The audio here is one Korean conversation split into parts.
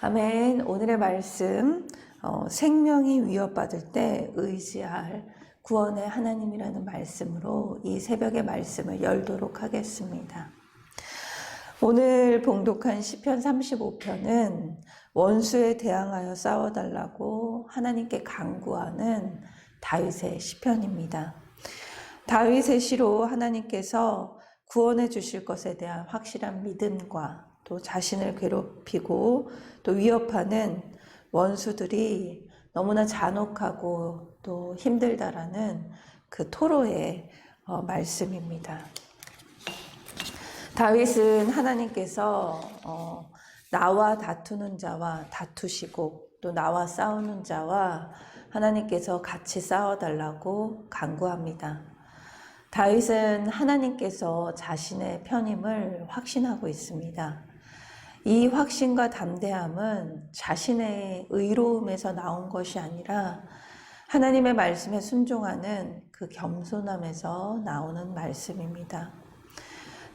아멘. 오늘의 말씀, 생명이 위협받을 때 의지할 구원의 하나님이라는 말씀으로 이 새벽의 말씀을 열도록 하겠습니다. 오늘 봉독한 시편 35편은 원수에 대항하여 싸워달라고 하나님께 간구하는 다윗의 시편입니다. 다윗의 시로 하나님께서 구원해 주실 것에 대한 확실한 믿음과 또 자신을 괴롭히고 또 위협하는 원수들이 너무나 잔혹하고 또 힘들다라는 그 토로의 말씀입니다. 다윗은 하나님께서 나와 다투는 자와 다투시고 또 나와 싸우는 자와 하나님께서 같이 싸워달라고 간구합니다. 다윗은 하나님께서 자신의 편임을 확신하고 있습니다. 이 확신과 담대함은 자신의 의로움에서 나온 것이 아니라 하나님의 말씀에 순종하는 그 겸손함에서 나오는 말씀입니다.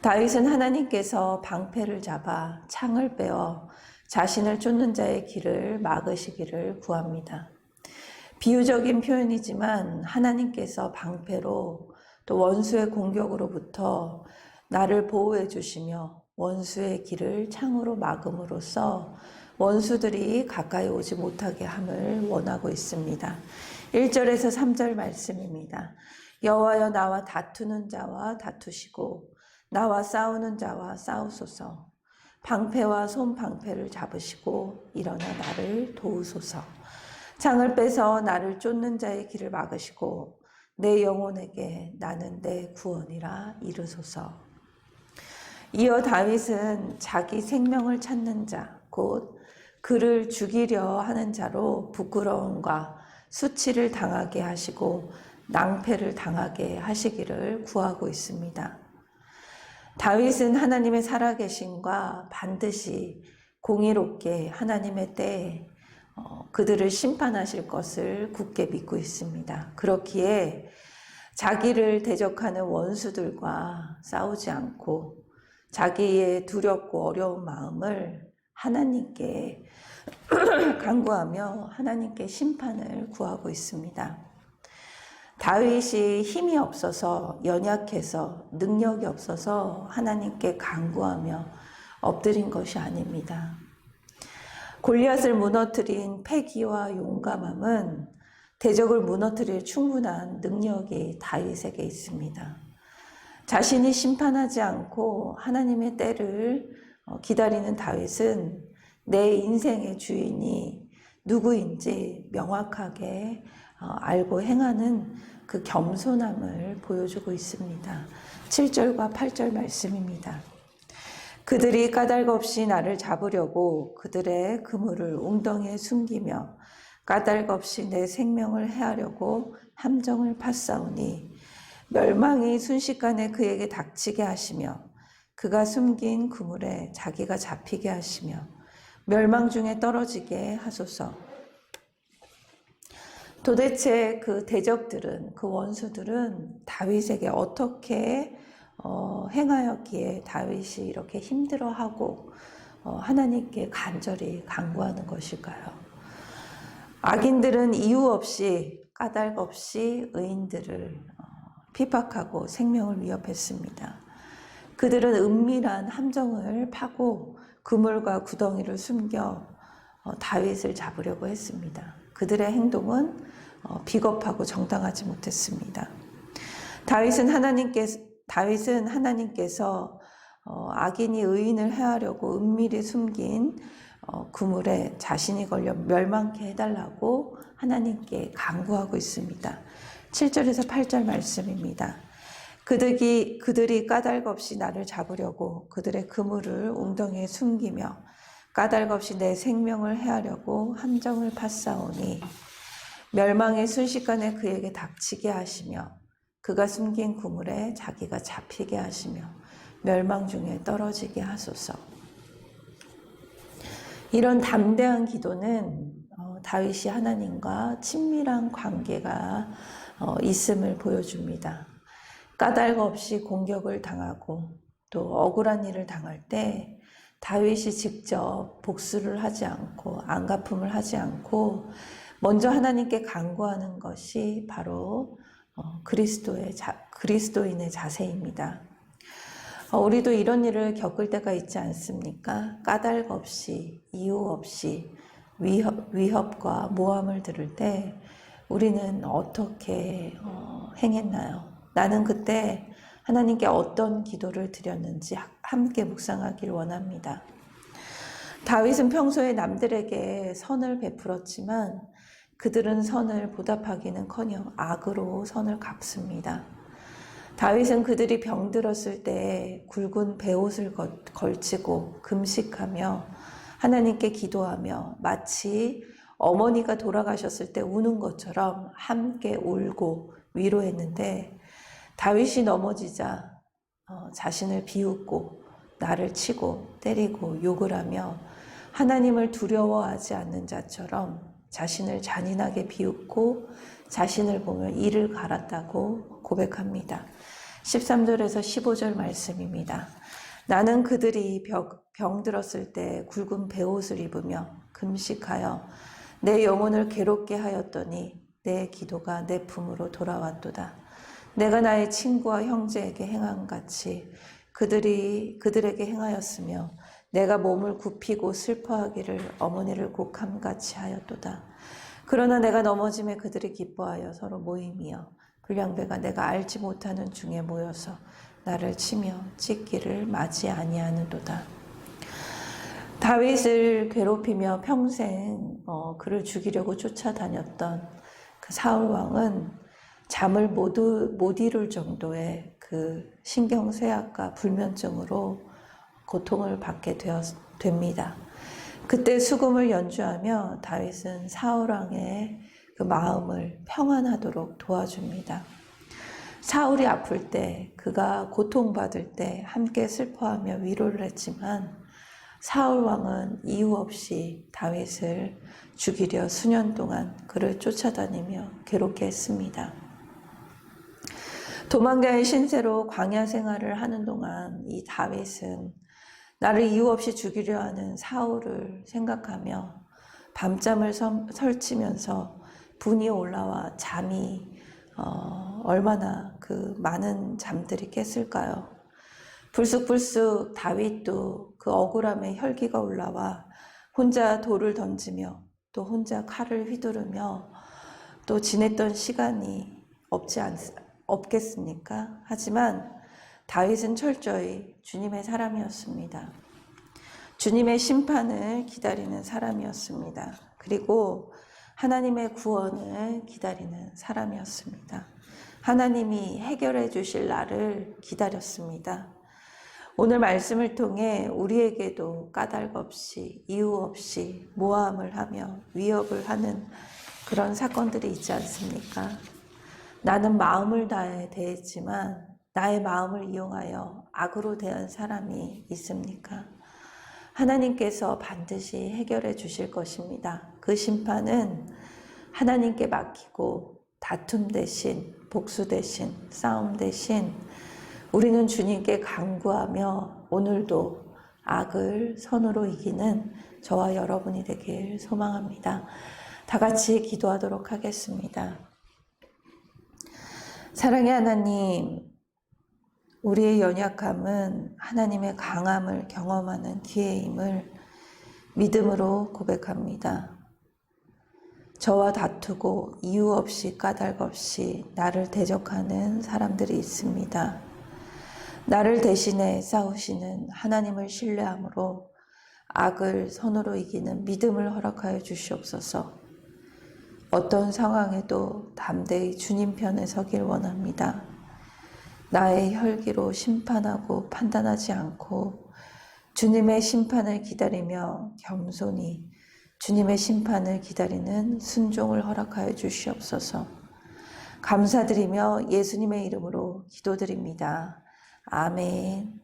다윗은 하나님께서 방패를 잡아 창을 빼어 자신을 쫓는 자의 길을 막으시기를 구합니다. 비유적인 표현이지만 하나님께서 방패로 또 원수의 공격으로부터 나를 보호해 주시며 원수의 길을 창으로 막음으로써 원수들이 가까이 오지 못하게 함을 원하고 있습니다. 1절에서 3절 말씀입니다. 여호와여 나와 다투는 자와 다투시고 나와 싸우는 자와 싸우소서. 방패와 손방패를 잡으시고 일어나 나를 도우소서. 창을 빼서 나를 쫓는 자의 길을 막으시고 내 영혼에게 나는 내 구원이라 이르소서. 이어 다윗은 자기 생명을 찾는 자, 곧 그를 죽이려 하는 자로 부끄러움과 수치를 당하게 하시고 낭패를 당하게 하시기를 구하고 있습니다. 다윗은 하나님의 살아계심과 반드시 공의롭게 하나님의 때에 그들을 심판하실 것을 굳게 믿고 있습니다. 그렇기에 자기를 대적하는 원수들과 싸우지 않고 자기의 두렵고 어려운 마음을 하나님께 간구하며 하나님께 심판을 구하고 있습니다. 다윗이 힘이 없어서 연약해서 능력이 없어서 하나님께 간구하며 엎드린 것이 아닙니다. 골리앗을 무너뜨린 패기와 용감함은 대적을 무너뜨릴 충분한 능력이 다윗에게 있습니다. 자신이 심판하지 않고 하나님의 때를 기다리는 다윗은 내 인생의 주인이 누구인지 명확하게 알고 행하는 그 겸손함을 보여주고 있습니다. 7절과 8절 말씀입니다. 그들이 까닭 없이 나를 잡으려고 그들의 그물을 웅덩이에 숨기며 까닭 없이 내 생명을 해하려고 함정을 팠사오니 멸망이 순식간에 그에게 닥치게 하시며 그가 숨긴 그물에 자기가 잡히게 하시며 멸망 중에 떨어지게 하소서. 도대체 그 대적들은, 그 원수들은 다윗에게 어떻게 행하였기에 다윗이 이렇게 힘들어하고 하나님께 간절히 간구하는 것일까요? 악인들은 이유 없이 까닭 없이 의인들을 핍박하고 생명을 위협했습니다. 그들은 은밀한 함정을 파고 그물과 구덩이를 숨겨 다윗을 잡으려고 했습니다. 그들의 행동은 비겁하고 정당하지 못했습니다. 다윗은 하나님께서 악인이 의인을 해하려고 은밀히 숨긴 그물에 자신이 걸려 멸망케 해달라고 하나님께 간구하고 있습니다. 7절에서 8절 말씀입니다. 그들이 까닭 없이 나를 잡으려고 그들의 그물을 웅덩이에 숨기며 까닭 없이 내 생명을 해하려고 함정을 팠사오니 멸망의 순식간에 그에게 닥치게 하시며 그가 숨긴 그물에 자기가 잡히게 하시며 멸망 중에 떨어지게 하소서. 이런 담대한 기도는 다윗이 하나님과 친밀한 관계가 있음을 보여줍니다. 까닭 없이 공격을 당하고 또 억울한 일을 당할 때 다윗이 직접 복수를 하지 않고 안갚음을 하지 않고 먼저 하나님께 간구하는 것이 바로 그리스도인의 자세입니다. 우리도 이런 일을 겪을 때가 있지 않습니까? 까닭 없이, 이유 없이 위협과 모함을 들을 때 우리는 어떻게 행했나요? 나는 그때 하나님께 어떤 기도를 드렸는지 함께 묵상하길 원합니다. 다윗은 평소에 남들에게 선을 베풀었지만 그들은 선을 보답하기는커녕 악으로 선을 갚습니다. 다윗은 그들이 병들었을 때 굵은 베옷을 걸치고 금식하며 하나님께 기도하며 마치 어머니가 돌아가셨을 때 우는 것처럼 함께 울고 위로했는데 다윗이 넘어지자 자신을 비웃고 나를 치고 때리고 욕을 하며 하나님을 두려워하지 않는 자처럼 자신을 잔인하게 비웃고 자신을 보며 이를 갈았다고 고백합니다. 13절에서 15절 말씀입니다. 나는 그들이 병들었을 때 굵은 베옷을 입으며 금식하여 내 영혼을 괴롭게 하였더니 내 기도가 내 품으로 돌아왔도다. 내가 나의 친구와 형제에게 행한 같이 그들에게 행하였으며 내가 몸을 굽히고 슬퍼하기를 어머니를 곡함같이 하였도다. 그러나 내가 넘어짐에 그들이 기뻐하여 서로 모임이여 불량배가 내가 알지 못하는 중에 모여서 나를 치며 찢기를 맞이 아니하는도다. 다윗을 괴롭히며 평생 그를 죽이려고 쫓아다녔던 그 사울 왕은 잠을 못 이룰 정도의 그 신경쇠약과 불면증으로 고통을 받게 됩니다. 그때 수금을 연주하며 다윗은 사울 왕의 그 마음을 평안하도록 도와줍니다. 사울이 아플 때, 그가 고통받을 때 함께 슬퍼하며 위로를 했지만 사울 왕은 이유 없이 다윗을 죽이려 수년 동안 그를 쫓아다니며 괴롭게 했습니다. 도망자의 신세로 광야 생활을 하는 동안 이 다윗은 나를 이유 없이 죽이려 하는 사울을 생각하며 밤잠을 설치면서 분이 올라와 잠이 얼마나 그 많은 잠들이 깼을까요? 불쑥불쑥 다윗도 그 억울함에 혈기가 올라와 혼자 돌을 던지며 또 혼자 칼을 휘두르며 또 지냈던 시간이 없겠습니까? 하지만 다윗은 철저히 주님의 사람이었습니다. 주님의 심판을 기다리는 사람이었습니다. 그리고 하나님의 구원을 기다리는 사람이었습니다. 하나님이 해결해 주실 날을 기다렸습니다. 오늘 말씀을 통해 우리에게도 까닭 없이 이유 없이 모함을 하며 위협을 하는 그런 사건들이 있지 않습니까? 나는 마음을 다해 대했지만 나의 마음을 이용하여 악으로 대한 사람이 있습니까? 하나님께서 반드시 해결해 주실 것입니다. 그 심판은 하나님께 맡기고 다툼 대신, 복수 대신, 싸움 대신 우리는 주님께 간구하며 오늘도 악을 선으로 이기는 저와 여러분이 되길 소망합니다. 다 같이 기도하도록 하겠습니다. 사랑의 하나님, 우리의 연약함은 하나님의 강함을 경험하는 기회임을 믿음으로 고백합니다. 저와 다투고 이유 없이 까닭 없이 나를 대적하는 사람들이 있습니다. 나를 대신해 싸우시는 하나님을 신뢰함으로 악을 선으로 이기는 믿음을 허락하여 주시옵소서. 어떤 상황에도 담대히 주님 편에 서길 원합니다. 나의 혈기로 심판하고 판단하지 않고 주님의 심판을 기다리며 겸손히 주님의 심판을 기다리는 순종을 허락하여 주시옵소서. 감사드리며 예수님의 이름으로 기도드립니다. 아멘.